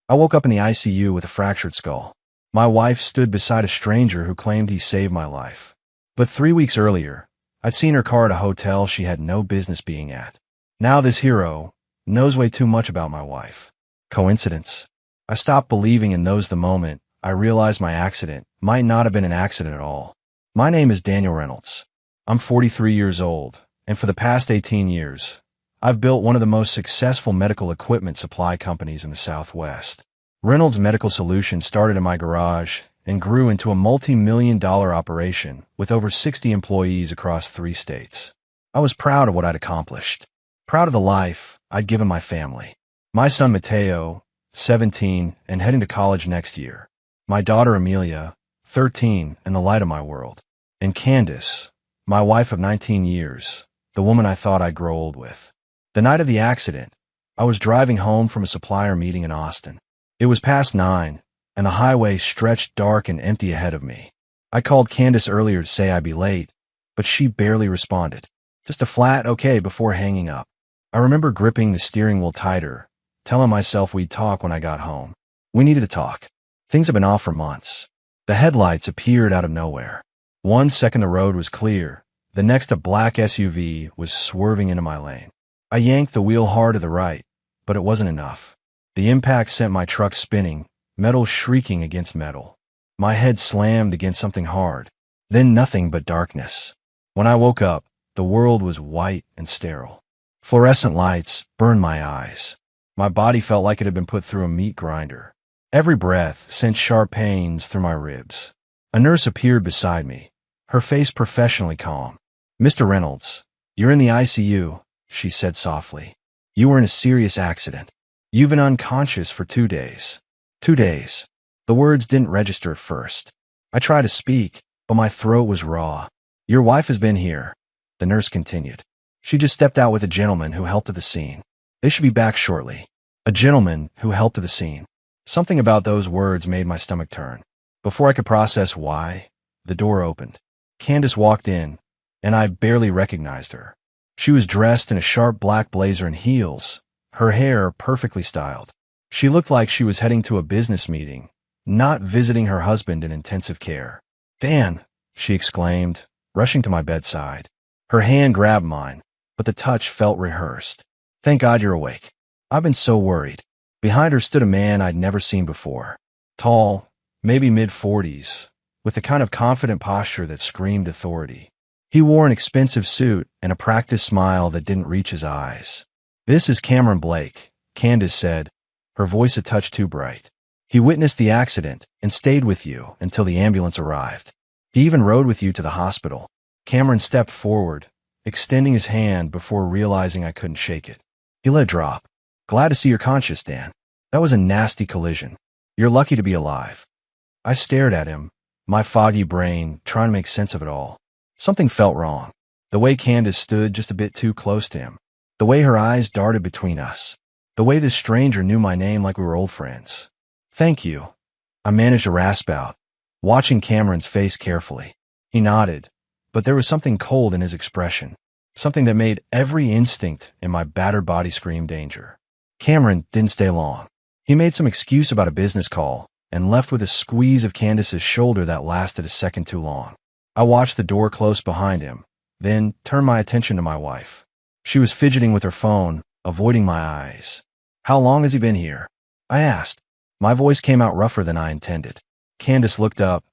I woke up in the ICU with a fractured skull. My wife stood beside a stranger who claimed he saved my life. But 3 weeks earlier, I'd seen her car at a hotel she had no business being at. Now this hero knows way too much about my wife. Coincidence? I stopped believing in those the moment I realized my accident might not have been an accident at all. My name is Daniel Reynolds. I'm 43 years old, and for the past 18 years, I've built one of the most successful medical equipment supply companies in the Southwest. Reynolds Medical Solutions started in my garage and grew into a multi-million-dollar operation with over 60 employees across 3 states. I was proud of what I'd accomplished, proud of the life I'd given my family. My son Mateo, 17 and heading to college next year. My daughter Amelia, 13 and the light of my world. And Candace, my wife of 19 years, the woman I thought I'd grow old with. The night of the accident, I was driving home from a supplier meeting in Austin. It was past 9, and the highway stretched dark and empty ahead of me. I called Candace earlier to say I'd be late, but she barely responded. Just a flat okay before hanging up. I remember gripping the steering wheel tighter, telling myself we'd talk when I got home. We needed to talk. Things had been off for months. The headlights appeared out of nowhere. 1 second the road was clear. The next a black SUV was swerving into my lane. I yanked the wheel hard to the right, but it wasn't enough. The impact sent my truck spinning, metal shrieking against metal. My head slammed against something hard. Then nothing but darkness. When I woke up, the world was white and sterile. Fluorescent lights burned my eyes. My body felt like it had been put through a meat grinder. Every breath sent sharp pains through my ribs. A nurse appeared beside me, her face professionally calm. "Mr. Reynolds, you're in the ICU," she said softly. "You were in a serious accident. You've been unconscious for 2 days. 2 days." The words didn't register at first. I tried to speak, but my throat was raw. "Your wife has been here," the nurse continued. "She just stepped out with a gentleman who helped at the scene. They should be back shortly." A gentleman who helped at the scene. Something about those words made my stomach turn. Before I could process why, the door opened. Candace walked in, and I barely recognized her. She was dressed in a sharp black blazer and heels, her hair perfectly styled. She looked like she was heading to a business meeting, not visiting her husband in intensive care. "Dan," she exclaimed, rushing to my bedside. Her hand grabbed mine, but the touch felt rehearsed. "Thank God you're awake. I've been so worried." Behind her stood a man I'd never seen before. Tall, maybe mid-40s, with the kind of confident posture that screamed authority. He wore an expensive suit and a practiced smile that didn't reach his eyes. "This is Cameron Blake," Candace said, her voice a touch too bright. "He witnessed the accident and stayed with you until the ambulance arrived. He even rode with you to the hospital." Cameron stepped forward, extending his hand before realizing I couldn't shake it. He let drop. "Glad to see you're conscious, Dan. That was a nasty collision. You're lucky to be alive." I stared at him, my foggy brain trying to make sense of it all. Something felt wrong. The way Candace stood just a bit too close to him. The way her eyes darted between us. The way this stranger knew my name like we were old friends. "Thank you," I managed to rasp out, watching Cameron's face carefully. He nodded, but there was something cold in his expression. Something that made every instinct in my battered body scream danger. Cameron didn't stay long. He made some excuse about a business call and left with a squeeze of Candace's shoulder that lasted a second too long. I watched the door close behind him, then turned my attention to my wife. She was fidgeting with her phone, avoiding my eyes. "How long has he been here?" I asked. My voice came out rougher than I intended. Candace looked up,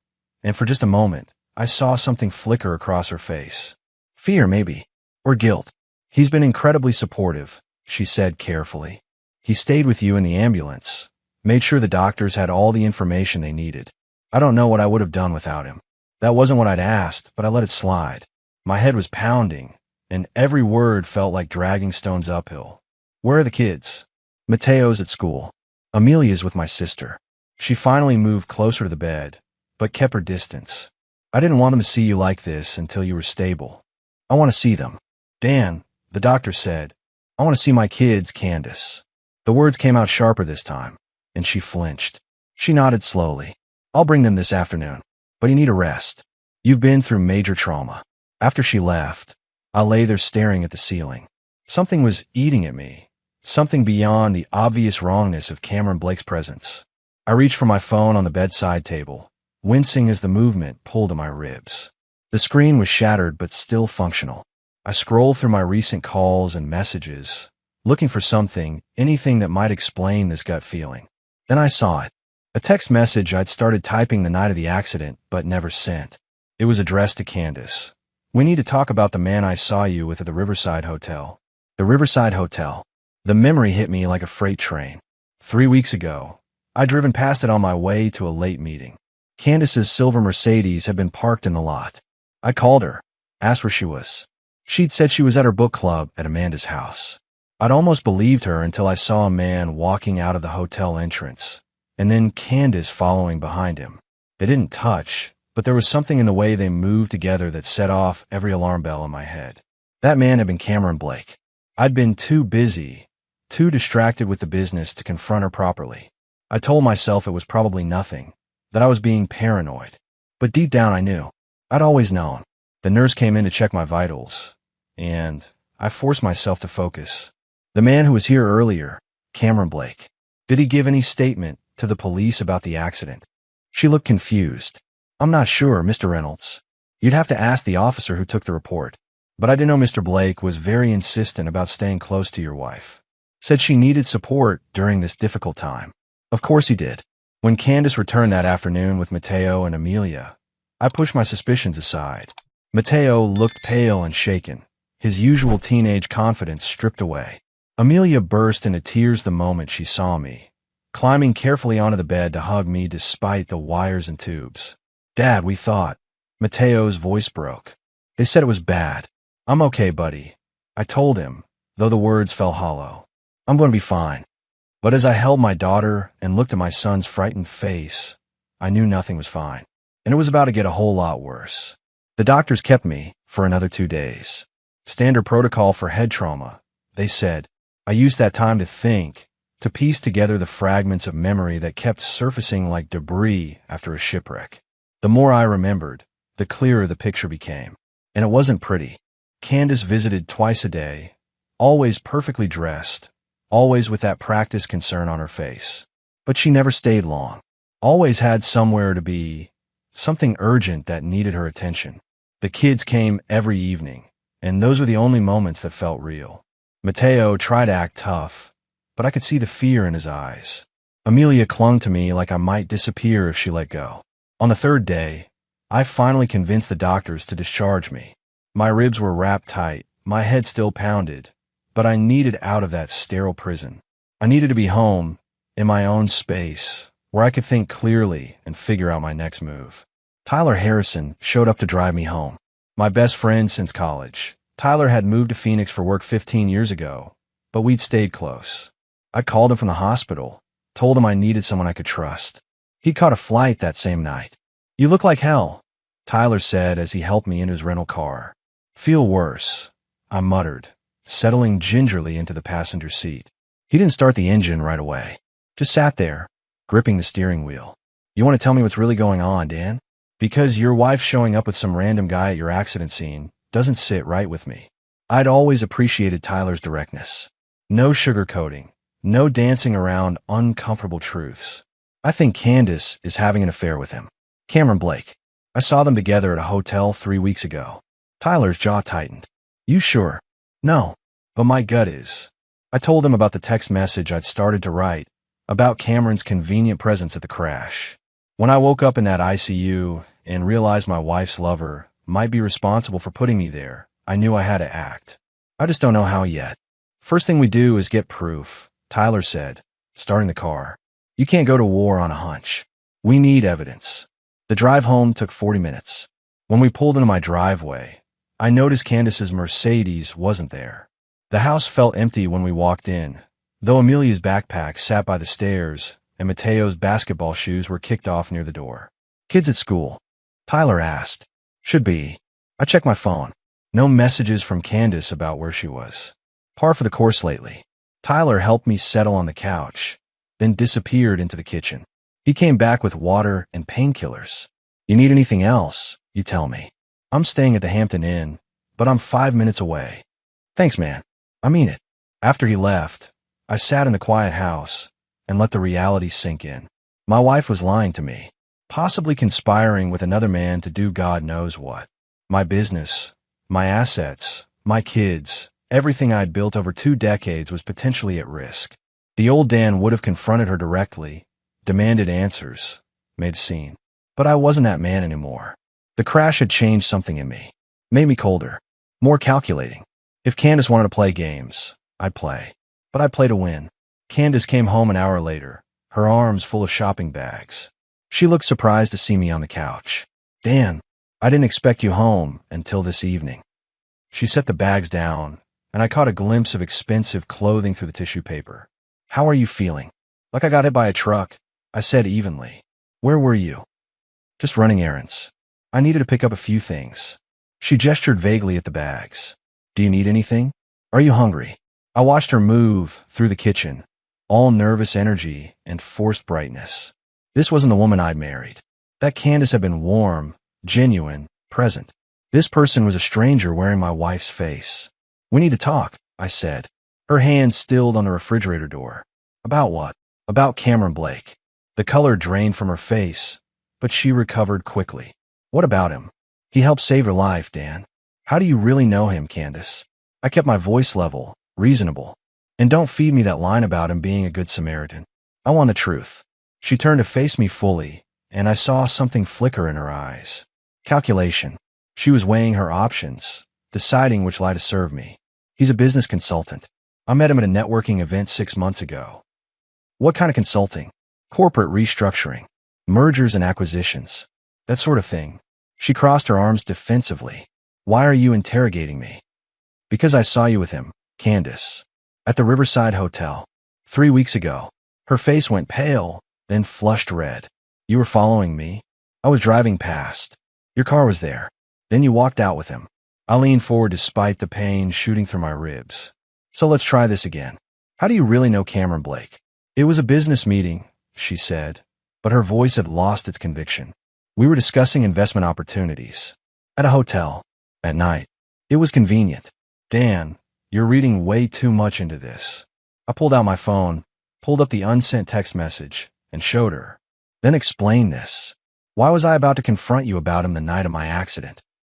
and for just a moment, I saw something flicker across her face. Fear, maybe, or guilt. "He's been incredibly supportive," she said carefully. "He stayed with you in the ambulance, made sure the doctors had all the information they needed. I don't know what I would have done without him." That wasn't what I'd asked, but I let it slide. My head was pounding, and every word felt like dragging stones uphill. "Where are the kids?" "Mateo's at school. Amelia's with my sister." She finally moved closer to the bed, but kept her distance. "I didn't want them to see you like this until you were stable. I want to see them." "Dan," the doctor said, "I want to see my kids, Candace." The words came out sharper this time, and she flinched. She nodded slowly. "I'll bring them this afternoon, but you need a rest. You've been through major trauma." After she left, I lay there staring at the ceiling. Something was eating at me, Something beyond the obvious wrongness of Cameron Blake's presence. I reached for my phone on the bedside table, wincing as the movement pulled at my ribs. The screen was shattered but still functional. I scrolled through my recent calls and messages, looking for anything that might explain this gut feeling. Then I saw it. A text message I'd started typing the night of the accident but never sent. It was addressed to Candace. "We need to talk about the man I saw you with at the Riverside Hotel." The Riverside Hotel. The memory hit me like a freight train. 3 weeks ago, I'd driven past it on my way to a late meeting. Candace's silver Mercedes had been parked in the lot. I called her, asked where she was. She'd said she was at her book club at Amanda's house. I'd almost believed her until I saw a man walking out of the hotel entrance, and then Candace following behind him. They didn't touch, but there was something in the way they moved together that set off every alarm bell in my head. That man had been Cameron Blake. I'd been too busy, too distracted with the business to confront her properly. I told myself it was probably nothing, that I was being paranoid. But deep down I knew. I'd always known. The nurse came in to check my vitals, and I forced myself to focus. The man who was here earlier, Cameron Blake. Did he give any statement to the police about the accident? She looked confused. "I'm not sure, Mr. Reynolds. You'd have to ask the officer who took the report. But I didn't know Mr. Blake was very insistent about staying close to your wife. Said she needed support during this difficult time." Of course he did. When Candace returned that afternoon with Mateo and Amelia, I pushed my suspicions aside. Mateo looked pale and shaken, his usual teenage confidence stripped away. Amelia burst into tears the moment she saw me, climbing carefully onto the bed to hug me despite the wires and tubes. "Dad, we thought." Mateo's voice broke. "They said it was bad." "I'm okay, buddy," I told him, though the words fell hollow. "I'm going to be fine." But as I held my daughter and looked at my son's frightened face, I knew nothing was fine, and it was about to get a whole lot worse. The doctors kept me for another 2 days. Standard protocol for head trauma, they said. I used that time to think, to piece together the fragments of memory that kept surfacing like debris after a shipwreck. The more I remembered, the clearer the picture became. And it wasn't pretty. Candace visited twice a day, always perfectly dressed, always with that practice concern on her face. But she never stayed long. Always had somewhere to be, something urgent that needed her attention. The kids came every evening, and those were the only moments that felt real. Mateo tried to act tough, but I could see the fear in his eyes. Amelia clung to me like I might disappear if she let go. On the 3rd day, I finally convinced the doctors to discharge me. My ribs were wrapped tight, my head still pounded, but I needed out of that sterile prison. I needed to be home, in my own space, where I could think clearly and figure out my next move. Tyler Harrison showed up to drive me home. My best friend since college. Tyler had moved to Phoenix for work 15 years ago, but we'd stayed close. I called him from the hospital, told him I needed someone I could trust. He caught a flight that same night. "You look like hell," Tyler said as he helped me into his rental car. "Feel worse," I muttered, settling gingerly into the passenger seat. He didn't start the engine right away. Just sat there, gripping the steering wheel. "You want to tell me what's really going on, Dan? Because your wife showing up with some random guy at your accident scene doesn't sit right with me." I'd always appreciated Tyler's directness. No sugarcoating, no dancing around uncomfortable truths. "I think Candace is having an affair with him. Cameron Blake. I saw them together at a hotel 3 weeks ago." Tyler's jaw tightened. "You sure?" "No, but my gut is." I told him about the text message I'd started to write, about Cameron's convenient presence at the crash. When I woke up in that ICU and realized my wife's lover might be responsible for putting me there, I knew I had to act. I just don't know how yet. "First thing we do is get proof," Tyler said, starting the car. "You can't go to war on a hunch. We need evidence." The drive home took 40 minutes. When we pulled into my driveway, I noticed Candace's Mercedes wasn't there. The house felt empty when we walked in, though Amelia's backpack sat by the stairs and Mateo's basketball shoes were kicked off near the door. "Kids at school?" Tyler asked. "Should be." I checked my phone. No messages from Candace about where she was. Par for the course lately. Tyler helped me settle on the couch, then disappeared into the kitchen. He came back with water and painkillers. "You need anything else, you tell me. I'm staying at the Hampton Inn, but I'm 5 minutes away." "Thanks, man. I mean it." After he left, I sat in the quiet house and let the reality sink in. My wife was lying to me, possibly conspiring with another man to do God knows what. My business, my assets, my kids, everything I'd built over 2 decades was potentially at risk. The old Dan would have confronted her directly, demanded answers, made a scene. But I wasn't that man anymore. The crash had changed something in me, made me colder, more calculating. If Candace wanted to play games, I'd play. But I'd play to win. Candace came home an hour later, her arms full of shopping bags. She looked surprised to see me on the couch. Dan, I didn't expect you home until this evening. She set the bags down, and I caught a glimpse of expensive clothing through the tissue paper. How are you feeling? Like I got hit by a truck, I said evenly. Where were you? Just running errands. I needed to pick up a few things. She gestured vaguely at the bags. Do you need anything? Are you hungry? I watched her move through the kitchen, all nervous energy and forced brightness. This wasn't the woman I'd married. That Candace had been warm, genuine, present. This person was a stranger wearing my wife's face. We need to talk, I said. Her hand stilled on the refrigerator door. About what? About Cameron Blake. The color drained from her face, but she recovered quickly. What about him? He helped save your life, Dan. How do you really know him, Candace? I kept my voice level, reasonable. And don't feed me that line about him being a good Samaritan. I want the truth. She turned to face me fully, and I saw something flicker in her eyes. Calculation. She was weighing her options, deciding which lie to serve me. He's a business consultant. I met him at a networking event 6 months ago. What kind of consulting? Corporate restructuring, mergers and acquisitions, that sort of thing. She crossed her arms defensively. Why are you interrogating me? Because I saw you with him, Candace, at the Riverside Hotel 3 weeks ago. Her face went pale, then flushed red. You were following me? I was driving past. Your car was there. Then you walked out with him. I leaned forward despite the pain shooting through my ribs. So let's try this again. How do you really know Cameron Blake? It was a business meeting, she said, but her voice had lost its conviction. We were discussing investment opportunities. At a hotel. At night. It was convenient. Dan, you're reading way too much into this. I pulled out my phone, pulled up the unsent text message, and showed her. Then explain this. Why was I about to confront you about him the night of my accident?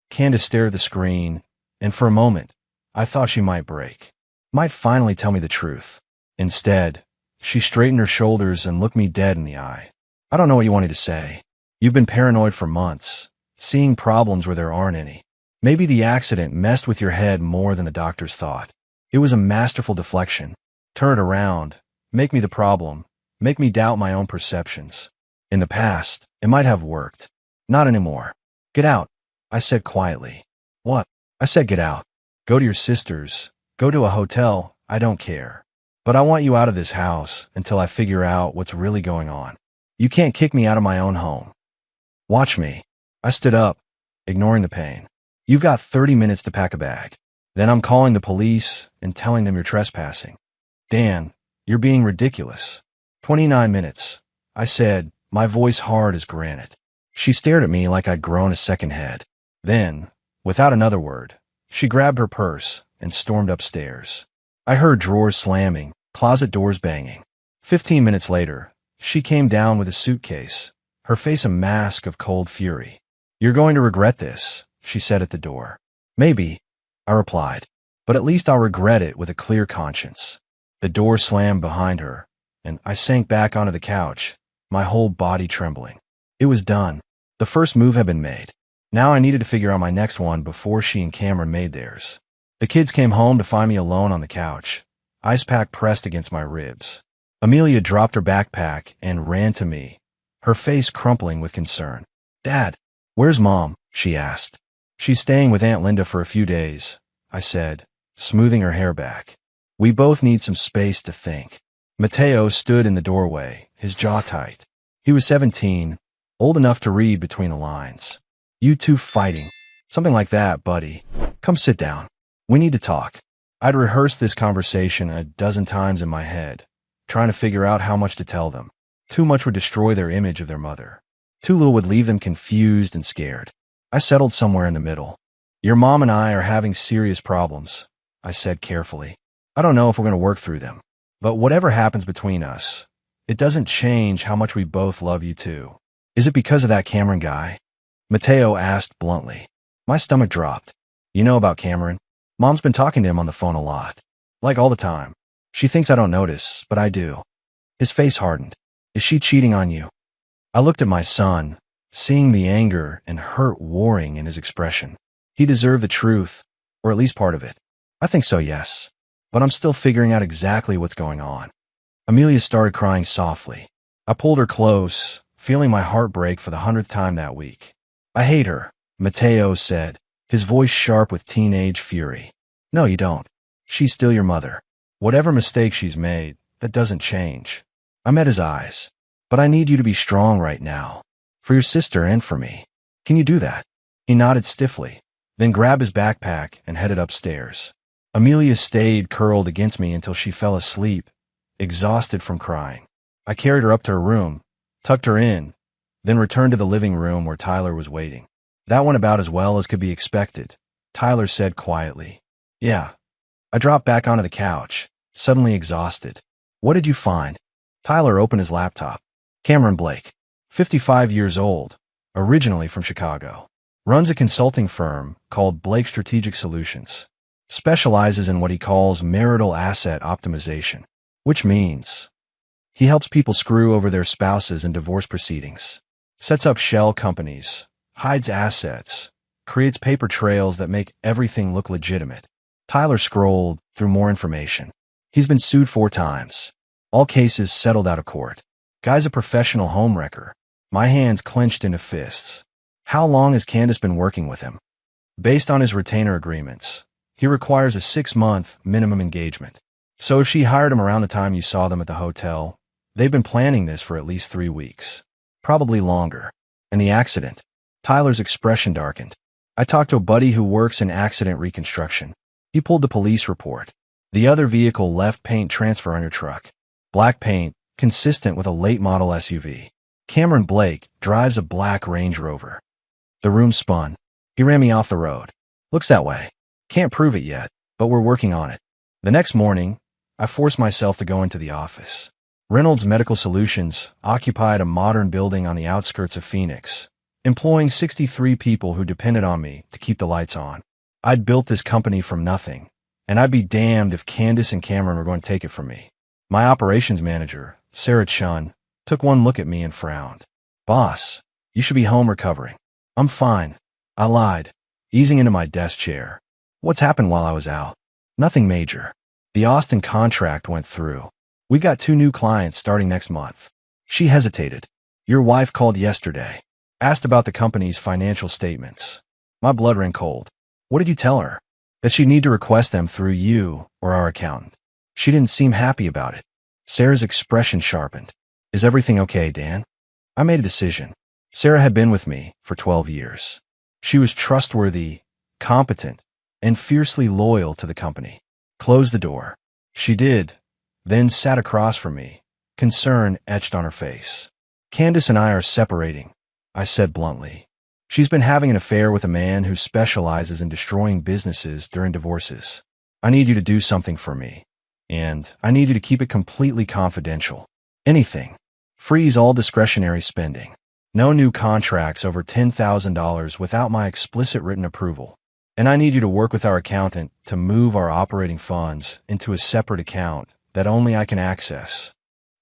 Candace stared at the screen, and for a moment, I thought she might break. Might finally tell me the truth. Instead, she straightened her shoulders and looked me dead in the eye. I don't know what you wanted to say. You've been paranoid for months, seeing problems where there aren't any. Maybe the accident messed with your head more than the doctors thought. It was a masterful deflection. Turn it around, make me the problem, make me doubt my own perceptions. In the past, it might have worked. Not anymore. Get out, I said quietly. What? I said get out. Go to your sister's. Go to a hotel. I don't care. But I want you out of this house until I figure out what's really going on. You can't kick me out of my own home. Watch me. I stood up, ignoring the pain. You've got 30 minutes to pack a bag. Then I'm calling the police and telling them you're trespassing. Dan, you're being ridiculous. 29 minutes, I said, my voice hard as granite. She stared at me like I'd grown a second head. Then, without another word, she grabbed her purse and stormed upstairs. I heard drawers slamming, closet doors banging. 15 minutes later, she came down with a suitcase, her face a mask of cold fury. You're going to regret this, she said at the door. Maybe, I replied, but at least I'll regret it with a clear conscience. The door slammed behind her, and I sank back onto the couch, my whole body trembling. It was done. The first move had been made. Now I needed to figure out my next one before she and Cameron made theirs. The kids came home to find me alone on the couch, ice pack pressed against my ribs. Amelia dropped her backpack and ran to me, her face crumpling with concern. Dad, where's Mom? She asked. She's staying with Aunt Linda for a few days, I said, smoothing her hair back. We both need some space to think. Mateo stood in the doorway, his jaw tight. He was 17, old enough to read between the lines. You two fighting. Something like that, buddy. Come sit down. We need to talk. I'd rehearsed this conversation a dozen times in my head, trying to figure out how much to tell them. Too much would destroy their image of their mother. Too little would leave them confused and scared. I settled somewhere in the middle. Your mom and I are having serious problems, I said carefully. I don't know if we're going to work through them. But whatever happens between us, it doesn't change how much we both love you too. Is it because of that Cameron guy? Mateo asked bluntly. My stomach dropped. You know about Cameron? Mom's been talking to him on the phone a lot. Like all the time. She thinks I don't notice, but I do. His face hardened. Is she cheating on you? I looked at my son, seeing the anger and hurt warring in his expression. He deserved the truth, or at least part of it. I think so, yes. But I'm still figuring out exactly what's going on. Amelia started crying softly. I pulled her close, feeling my heart break for the 100th time that week. I hate her, Mateo said, his voice sharp with teenage fury. No, you don't. She's still your mother. Whatever mistake she's made, that doesn't change. I met his eyes. But I need you to be strong right now. For your sister and for me. Can you do that? He nodded stiffly, then grabbed his backpack and headed upstairs. Amelia stayed curled against me until she fell asleep, exhausted from crying. I carried her up to her room, tucked her in, then returned to the living room where Tyler was waiting. That went about as well as could be expected, Tyler said quietly. Yeah. I dropped back onto the couch, suddenly exhausted. What did you find? Tyler opened his laptop. Cameron Blake, 55 years old, originally from Chicago. Runs a consulting firm called Blake Strategic Solutions. Specializes in what he calls marital asset optimization, which means he helps people screw over their spouses in divorce proceedings, sets up shell companies, hides assets, creates paper trails that make everything look legitimate. Tyler scrolled through more information. He's been sued 4 times. All cases settled out of court. Guy's a professional homewrecker. My hands clenched into fists. How long has Candace been working with him? Based on his retainer agreements, he requires a 6-month minimum engagement. So if she hired him around the time you saw them at the hotel, they've been planning this for at least 3 weeks. Probably longer. And the accident? Tyler's expression darkened. I talked to a buddy who works in accident reconstruction. He pulled the police report. The other vehicle left paint transfer on your truck. Black paint, consistent with a late model SUV. Cameron Blake drives a black Range Rover. The room spun. He ran me off the road. Looks that way. Can't prove it yet, but we're working on it. The next morning, I forced myself to go into the office. Reynolds Medical Solutions occupied a modern building on the outskirts of Phoenix, employing 63 people who depended on me to keep the lights on. I'd built this company from nothing, and I'd be damned if Candace and Cameron were going to take it from me. My operations manager, Sarah Chun, took one look at me and frowned. Boss, you should be home recovering. I'm fine. I lied, easing into my desk chair. What's happened while I was out? Nothing major. The Austin contract went through. We got 2 new clients starting next month. She hesitated. Your wife called yesterday. Asked about the company's financial statements. My blood ran cold. What did you tell her? That she'd need to request them through you or our accountant. She didn't seem happy about it. Sarah's expression sharpened. Is everything okay, Dan? I made a decision. Sarah had been with me for 12 years. She was trustworthy, competent, and fiercely loyal to the company. Close the door. She did, then sat across from me, concern etched on her face. Candace and I are separating, I said bluntly. She's been having an affair with a man who specializes in destroying businesses during divorces. I need you to do something for me, and I need you to keep it completely confidential. Anything. Freeze all discretionary spending. No new contracts over $10,000 without my explicit written approval. And I need you to work with our accountant to move our operating funds into a separate account that only I can access.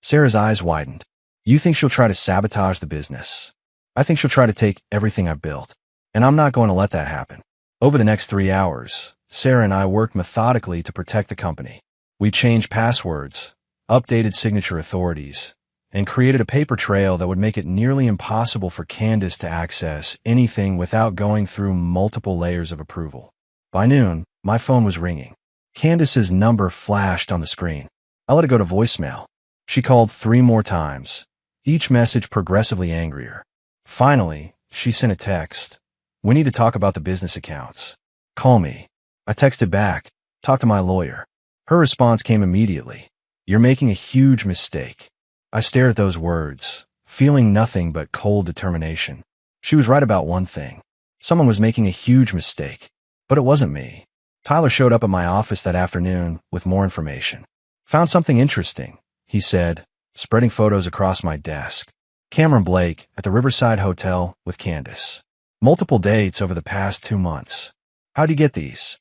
Sarah's eyes widened. You think she'll try to sabotage the business? I think she'll try to take everything I've built. And I'm not going to let that happen. Over the next 3 hours, Sarah and I worked methodically to protect the company. We changed passwords, updated signature authorities, and created a paper trail that would make it nearly impossible for Candace to access anything without going through multiple layers of approval. By noon, my phone was ringing. Candace's number flashed on the screen. I let it go to voicemail. She called 3 more times, each message progressively angrier. Finally, she sent a text. We need to talk about the business accounts. Call me. I texted back. Talk to my lawyer. Her response came immediately. You're making a huge mistake. I stared at those words, feeling nothing but cold determination. She was right about one thing. Someone was making a huge mistake. But it wasn't me. Tyler showed up at my office that afternoon with more information. Found something interesting, he said, spreading photos across my desk. Cameron Blake at the Riverside Hotel with Candace. Multiple dates over the past 2 months. How'd you get these?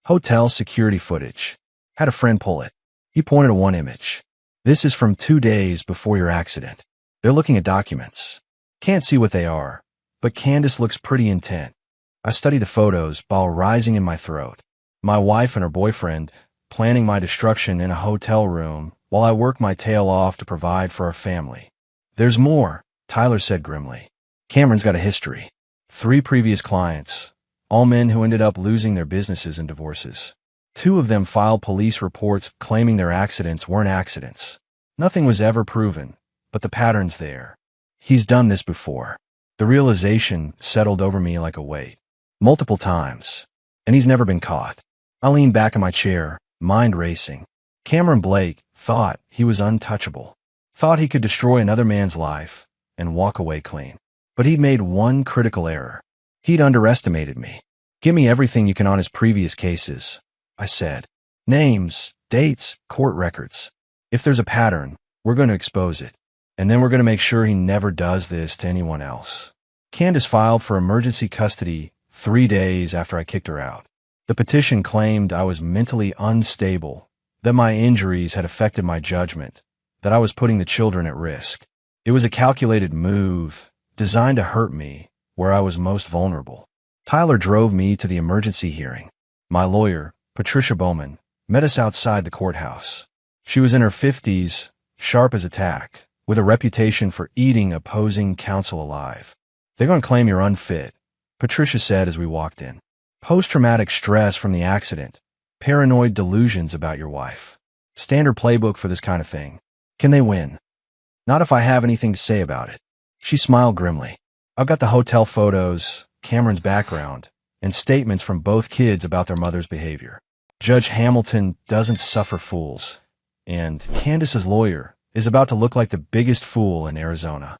Hotel security footage. Had a friend pull it. He pointed to one image. This is from 2 days before your accident. They're looking at documents. Can't see what they are, but Candace looks pretty intent. I study the photos, bile rising in my throat. My wife and her boyfriend planning my destruction in a hotel room while I work my tail off to provide for our family. There's more, Tyler said grimly. Cameron's got a history. 3 previous clients, all men who ended up losing their businesses in divorces. 2 of them filed police reports claiming their accidents weren't accidents. Nothing was ever proven, but the pattern's there. He's done this before. The realization settled over me like a weight. Multiple times. And he's never been caught. I leaned back in my chair, mind racing. Cameron Blake thought he was untouchable. Thought he could destroy another man's life and walk away clean. But he'd made one critical error. He'd underestimated me. Give me everything you can on his previous cases, I said. Names, dates, court records. If there's a pattern, we're going to expose it. And then we're going to make sure he never does this to anyone else. Candace filed for emergency custody 3 days after I kicked her out. The petition claimed I was mentally unstable, that my injuries had affected my judgment, that I was putting the children at risk. It was a calculated move, designed to hurt me where I was most vulnerable. Tyler drove me to the emergency hearing. My lawyer, Patricia Bowman, met us outside the courthouse. She was in her 50s, sharp as a tack, with a reputation for eating opposing counsel alive. They're going to claim you're unfit, Patricia said as we walked in. Post-traumatic stress from the accident, paranoid delusions about your wife. Standard playbook for this kind of thing. Can they win? Not if I have anything to say about it. She smiled grimly. I've got the hotel photos, Cameron's background, and statements from both kids about their mother's behavior. Judge Hamilton doesn't suffer fools, and Candace's lawyer is about to look like the biggest fool in Arizona.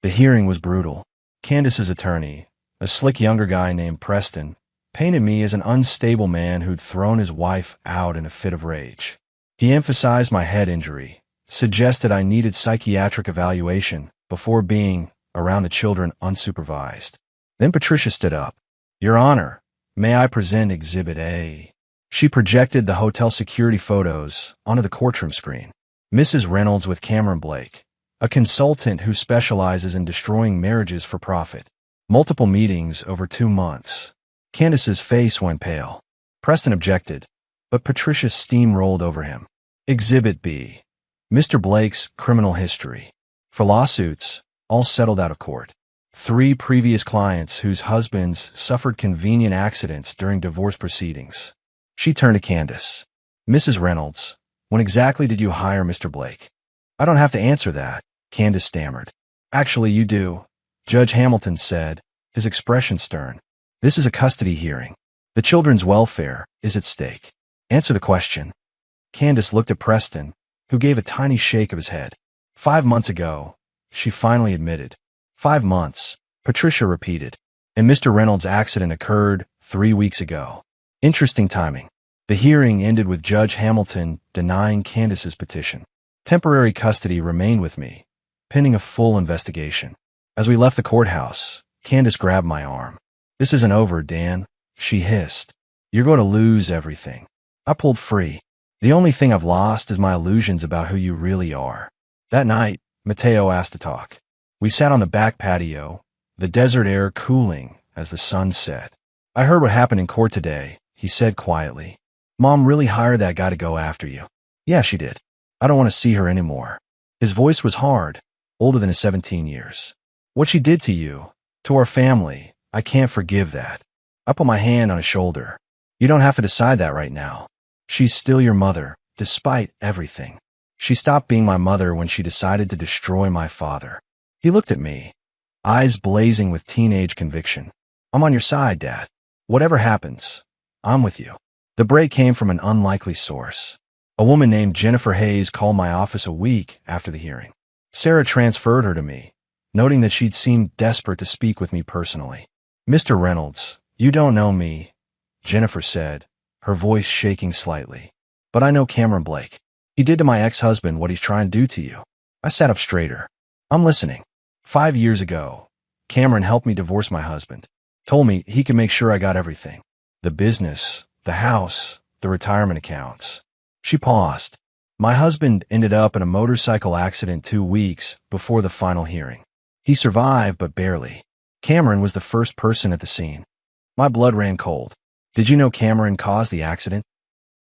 The hearing was brutal. Candace's attorney, a slick younger guy named Preston, painted me as an unstable man who'd thrown his wife out in a fit of rage. He emphasized my head injury, suggested I needed psychiatric evaluation before being around the children unsupervised. Then Patricia stood up. Your Honor, may I present Exhibit A? She projected the hotel security photos onto the courtroom screen. Mrs. Reynolds with Cameron Blake, a consultant who specializes in destroying marriages for profit. Multiple meetings over 2 months. Candace's face went pale. Preston objected, but Patricia steamrolled over him. Exhibit B. Mr. Blake's criminal history. For lawsuits, all settled out of court. 3 previous clients whose husbands suffered convenient accidents during divorce proceedings. She turned to Candace. Mrs. Reynolds, when exactly did you hire Mr. Blake? I don't have to answer that, Candace stammered. Actually, you do, Judge Hamilton said, his expression stern. This is a custody hearing. The children's welfare is at stake. Answer the question. Candace looked at Preston, who gave a tiny shake of his head. 5 months ago, she finally admitted. 5 months, Patricia repeated. And Mr. Reynolds' accident occurred 3 weeks ago. Interesting timing. The hearing ended with Judge Hamilton denying Candace's petition. Temporary custody remained with me, pending a full investigation. As we left the courthouse, Candace grabbed my arm. This isn't over, Dan, she hissed. You're going to lose everything. I pulled free. The only thing I've lost is my illusions about who you really are. That night, Mateo asked to talk. We sat on the back patio, the desert air cooling as the sun set. I heard what happened in court today, he said quietly. Mom really hired that guy to go after you. Yeah, she did. I don't want to see her anymore. His voice was hard, older than his 17 years. What she did to you, to our family, I can't forgive that. I put my hand on his shoulder. You don't have to decide that right now. She's still your mother, despite everything. She stopped being my mother when she decided to destroy my father. He looked at me, eyes blazing with teenage conviction. I'm on your side, Dad. Whatever happens, I'm with you. The break came from an unlikely source. A woman named Jennifer Hayes called my office a week after the hearing. Sarah transferred her to me, noting that she'd seemed desperate to speak with me personally. Mr. Reynolds, you don't know me, Jennifer said, her voice shaking slightly. But I know Cameron Blake. He did to my ex-husband what he's trying to do to you. I sat up straighter. I'm listening. 5 years ago, Cameron helped me divorce my husband. Told me he could make sure I got everything. The business, the house, the retirement accounts. She paused. My husband ended up in a motorcycle accident 2 weeks before the final hearing. He survived, but barely. Cameron was the first person at the scene. My blood ran cold. Did you know Cameron caused the accident?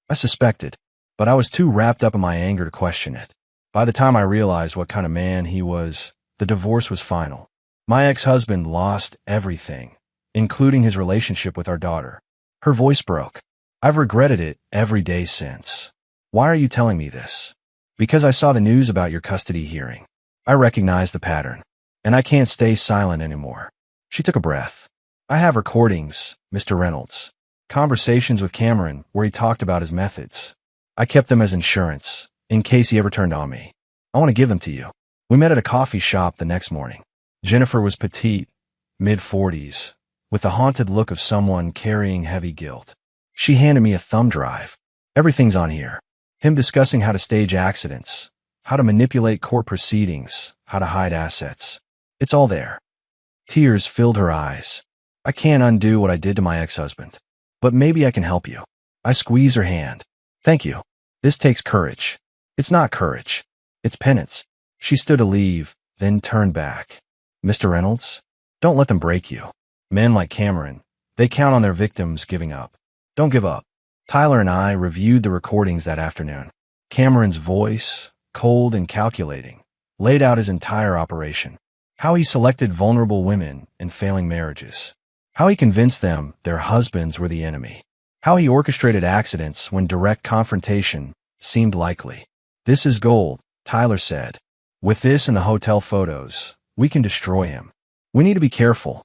I suspected, but I was too wrapped up in my anger to question it. By the time I realized what kind of man he was, the divorce was final. My ex-husband lost everything, including his relationship with our daughter. Her voice broke. I've regretted it every day since. Why are you telling me this? Because I saw the news about your custody hearing. I recognize the pattern, and I can't stay silent anymore. She took a breath. I have recordings, Mr. Reynolds. Conversations with Cameron where he talked about his methods. I kept them as insurance, in case he ever turned on me. I want to give them to you. We met at a coffee shop the next morning. Jennifer was petite, mid-40s, with the haunted look of someone carrying heavy guilt. She handed me a thumb drive. Everything's on here. Him discussing how to stage accidents, how to manipulate court proceedings, how to hide assets. It's all there. Tears filled her eyes. I can't undo what I did to my ex-husband, but maybe I can help you. I squeeze her hand. Thank you. This takes courage. It's not courage. It's penance. She stood to leave, then turned back. Mr. Reynolds, don't let them break you. Men like Cameron, they count on their victims giving up. Don't give up. Tyler and I reviewed the recordings that afternoon. Cameron's voice, cold and calculating, laid out his entire operation. How he selected vulnerable women in failing marriages. How he convinced them their husbands were the enemy. How he orchestrated accidents when direct confrontation seemed likely. This is gold, Tyler said. With this and the hotel photos, we can destroy him. We need to be careful,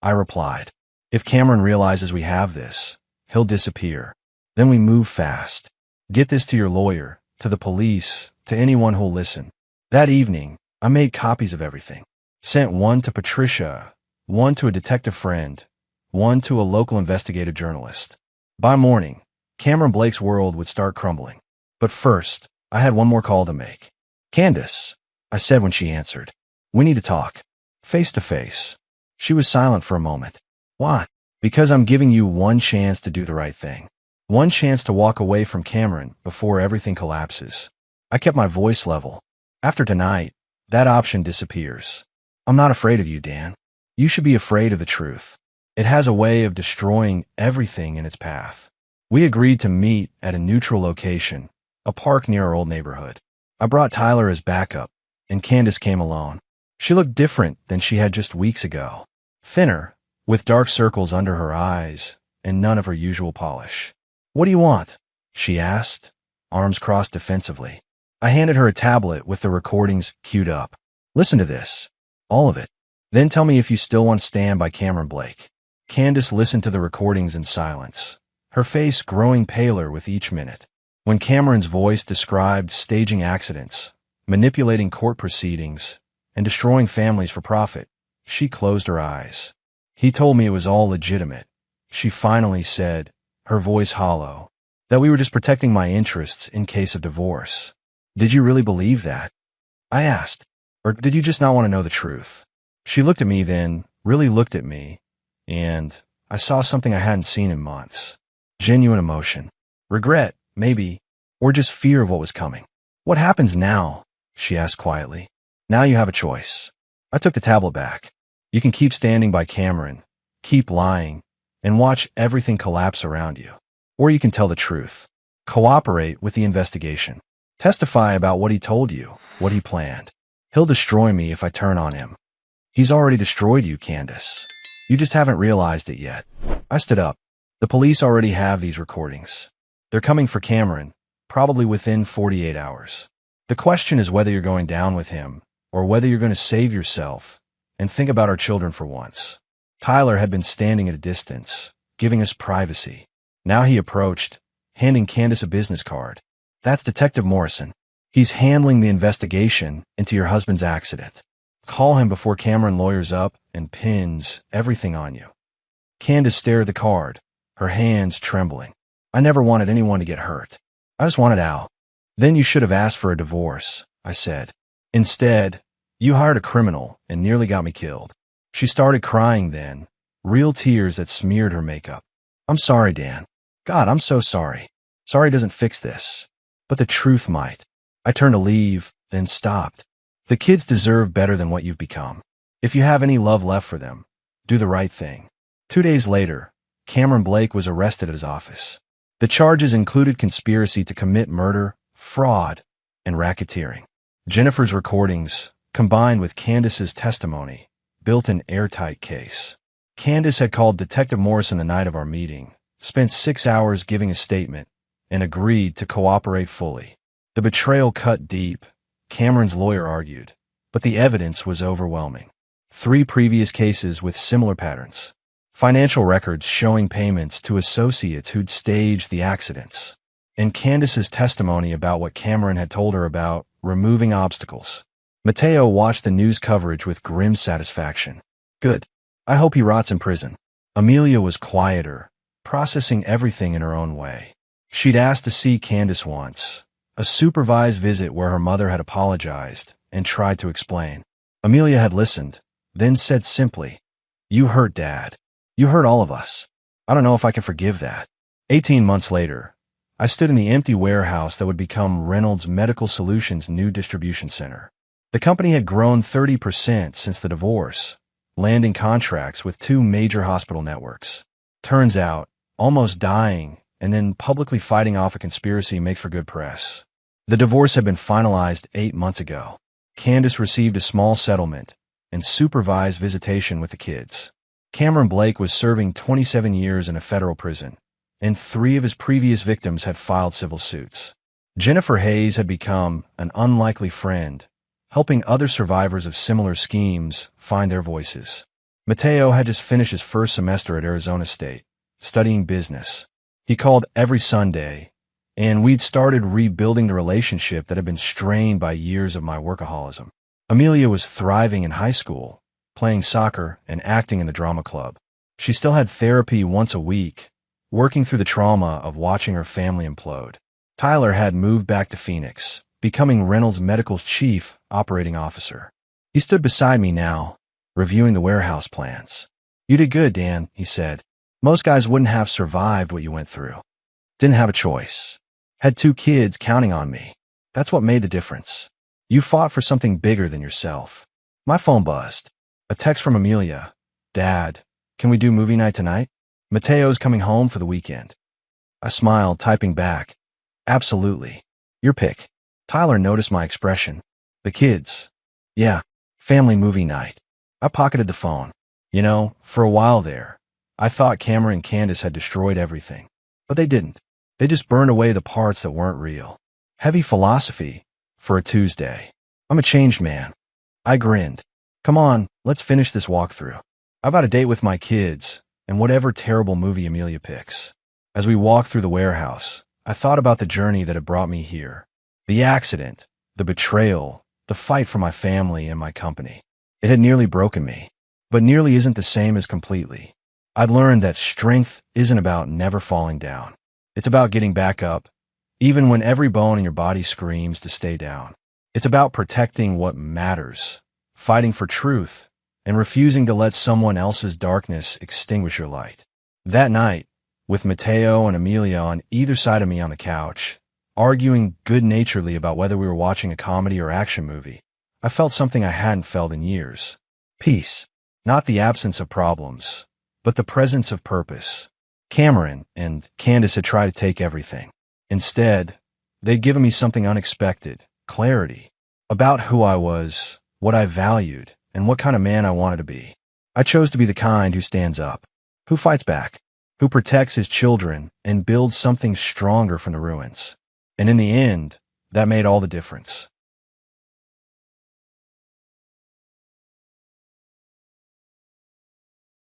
I replied. If Cameron realizes we have this, he'll disappear. Then we move fast. Get this to your lawyer, to the police, to anyone who'll listen. That evening, I made copies of everything. Sent one to Patricia, one to a detective friend, one to a local investigative journalist. By morning, Cameron Blake's world would start crumbling. But first, I had one more call to make. Candace, I said when she answered. We need to talk. Face to face. She was silent for a moment. Why? Because I'm giving you one chance to do the right thing. One chance to walk away from Cameron before everything collapses. I kept my voice level. After tonight, that option disappears. I'm not afraid of you, Dan. You should be afraid of the truth. It has a way of destroying everything in its path. We agreed to meet at a neutral location, a park near our old neighborhood. I brought Tyler as backup, and Candace came alone. She looked different than she had just weeks ago. Thinner, with dark circles under her eyes, and none of her usual polish. What do you want? She asked, arms crossed defensively. I handed her a tablet with the recordings queued up. Listen to this. All of it. Then tell me if you still want to stand by Cameron Blake. Candace listened to the recordings in silence, her face growing paler with each minute. When Cameron's voice described staging accidents, manipulating court proceedings, and destroying families for profit, she closed her eyes. He told me it was all legitimate. She finally said, her voice hollow, that we were just protecting my interests in case of divorce. Did you really believe that? I asked. Or did you just not want to know the truth? She looked at me then, really looked at me, and I saw something I hadn't seen in months. Genuine emotion. Regret, maybe, or just fear of what was coming. What happens now? She asked quietly. Now you have a choice. I took the tablet back. You can keep standing by Cameron, keep lying, and watch everything collapse around you. Or you can tell the truth. Cooperate with the investigation. Testify about what he told you, what he planned. He'll destroy me if I turn on him. He's already destroyed you, Candace. You just haven't realized it yet. I stood up. The police already have these recordings. They're coming for Cameron, probably within 48 hours. The question is whether you're going down with him, or whether you're going to save yourself and think about our children for once. Tyler had been standing at a distance, giving us privacy. Now he approached, handing Candace a business card. That's Detective Morrison. He's handling the investigation into your husband's accident. Call him before Cameron lawyers up and pins everything on you. Candace stared at the card, her hands trembling. I never wanted anyone to get hurt. I just wanted out. Then you should have asked for a divorce, I said. Instead, you hired a criminal and nearly got me killed. She started crying then, real tears that smeared her makeup. I'm sorry, Dan. God, I'm so sorry. Sorry doesn't fix this. But the truth might. I turned to leave, then stopped. The kids deserve better than what you've become. If you have any love left for them, do the right thing. 2 days later, Cameron Blake was arrested at his office. The charges included conspiracy to commit murder, fraud, and racketeering. Jennifer's recordings, combined with Candace's testimony, built an airtight case. Candace had called Detective Morrison the night of our meeting, spent 6 hours giving a statement, and agreed to cooperate fully. The betrayal cut deep, Cameron's lawyer argued, but the evidence was overwhelming. 3 previous cases with similar patterns. Financial records showing payments to associates who'd staged the accidents. And Candace's testimony about what Cameron had told her about removing obstacles. Mateo watched the news coverage with grim satisfaction. Good. I hope he rots in prison. Amelia was quieter, processing everything in her own way. She'd asked to see Candace once, a supervised visit where her mother had apologized and tried to explain. Amelia had listened, then said simply, "You hurt Dad. You hurt all of us. I don't know if I can forgive that." 18 months later, I stood in the empty warehouse that would become Reynolds Medical Solutions' new distribution center. The company had grown 30% since the divorce, landing contracts with 2 major hospital networks. Turns out, almost dying and then publicly fighting off a conspiracy makes for good press. The divorce had been finalized 8 months ago. Candace received a small settlement and supervised visitation with the kids. Cameron Blake was serving 27 years in a federal prison, and 3 of his previous victims had filed civil suits. Jennifer Hayes had become an unlikely friend, helping other survivors of similar schemes find their voices. Mateo had just finished his first semester at Arizona State, studying business. He called every Sunday, and we'd started rebuilding the relationship that had been strained by years of my workaholism. Amelia was thriving in high school, playing soccer and acting in the drama club. She still had therapy once a week, working through the trauma of watching her family implode. Tyler had moved back to Phoenix, becoming Reynolds Medical's chief operating officer. He stood beside me now, reviewing the warehouse plans. "You did good, Dan," he said. "Most guys wouldn't have survived what you went through. Didn't have a choice. Had 2 kids counting on me. That's what made the difference. You fought for something bigger than yourself." My phone buzzed. A text from Amelia. "Dad, can we do movie night tonight? Mateo's coming home for the weekend." I smiled, typing back, "Absolutely. Your pick." Tyler noticed my expression. "The kids." "Yeah, family movie night." I pocketed the phone. You know, for a while there, I thought Cameron and Candace had destroyed everything. But they didn't. They just burned away the parts that weren't real. Heavy philosophy for a Tuesday. I'm a changed man. I grinned. "Come on, let's finish this walkthrough. I've got a date with my kids and whatever terrible movie Amelia picks." As we walked through the warehouse, I thought about the journey that had brought me here. The accident, the betrayal, the fight for my family and my company. It had nearly broken me. But nearly isn't the same as completely. I'd learned that strength isn't about never falling down. It's about getting back up, even when every bone in your body screams to stay down. It's about protecting what matters, fighting for truth, and refusing to let someone else's darkness extinguish your light. That night, with Mateo and Amelia on either side of me on the couch, arguing good-naturedly about whether we were watching a comedy or action movie, I felt something I hadn't felt in years. Peace. Not the absence of problems, but the presence of purpose. Cameron and Candace had tried to take everything. Instead, they'd given me something unexpected, clarity, about who I was, what I valued, and what kind of man I wanted to be. I chose to be the kind who stands up, who fights back, who protects his children and builds something stronger from the ruins. And in the end, that made all the difference.